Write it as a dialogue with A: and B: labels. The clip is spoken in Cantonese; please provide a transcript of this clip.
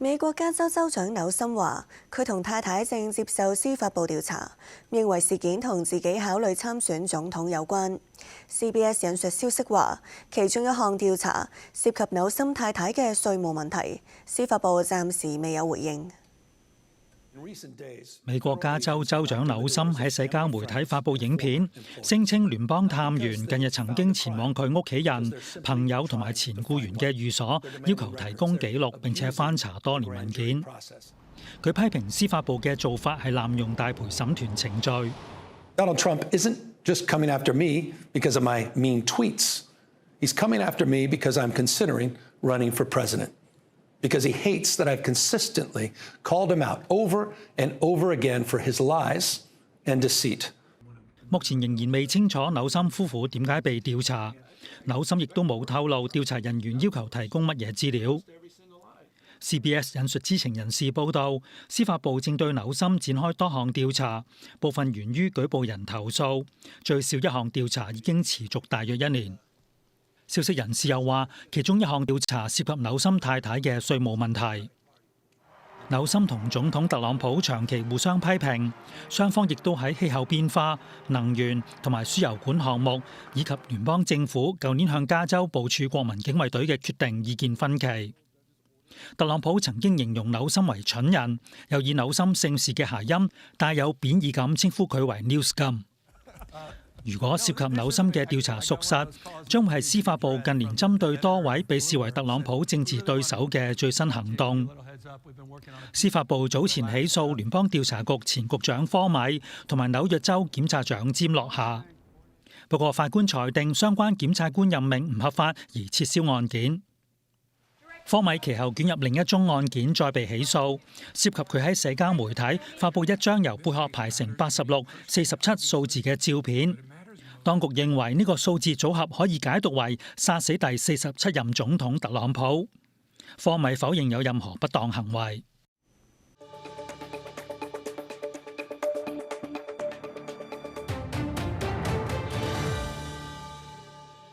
A: 美國加州州長紐森話，佢同太太正接受司法部調查，認為事件同自己考慮參選總統有關。CBS 引述消息話，其中一項調查涉及紐森太太嘅稅務問題，司法部暫時未有回應。
B: 美國加州州長紐森喺社交媒體發布影片，聲稱聯邦探員近日曾經前往佢屋企人、朋友同埋前僱員嘅寓所，要求提供記錄並且翻查多年文件。佢批評司法部嘅做法係濫用大陪審團程序。
C: Donald Trump isn't just coming after me because of my mean tweets. He's coming after me because I'm considering running for president.Because he hates that I've consistently called him out over and over again for his lies and deceit.
B: 目前仍然未清楚紐森夫婦點解被調查，紐森亦都冇透露調查人員要求提供乜嘢資料。CBS 引述知情人士報道，司法部正對紐森展開多項調查，部分源於舉報人投訴，最少一項調查已經持續大約1年。消息人士又話，其中一項調查涉及紐森太太嘅稅務問題。紐森同總統特朗普長期互相批評，雙方亦都喺氣候變化、能源同埋輸油管項目，以及聯邦政府舊年向加州部署國民警衛隊嘅決定意見分歧。特朗普曾經形容紐森為蠢人，又以紐森姓氏嘅諧音帶有貶義咁稱呼佢為 New Scum。如果涉及紐森嘅調查屬實，將會係司法部近年針對多位被視為特朗普政治對手嘅最新行動。司法部早前起訴聯邦調查局前局長科米同埋紐約州檢察長詹洛夏，不過法官裁定相關檢察官任命唔合法而撤銷案件。科米其後捲入另一宗案件，再被起訴，涉及佢喺社交媒體發布一張由貝殼排成86、47數字嘅照片。當局認為呢個數字組合可以解讀為殺死第47任總統特朗普。科米否認有任何不當行為。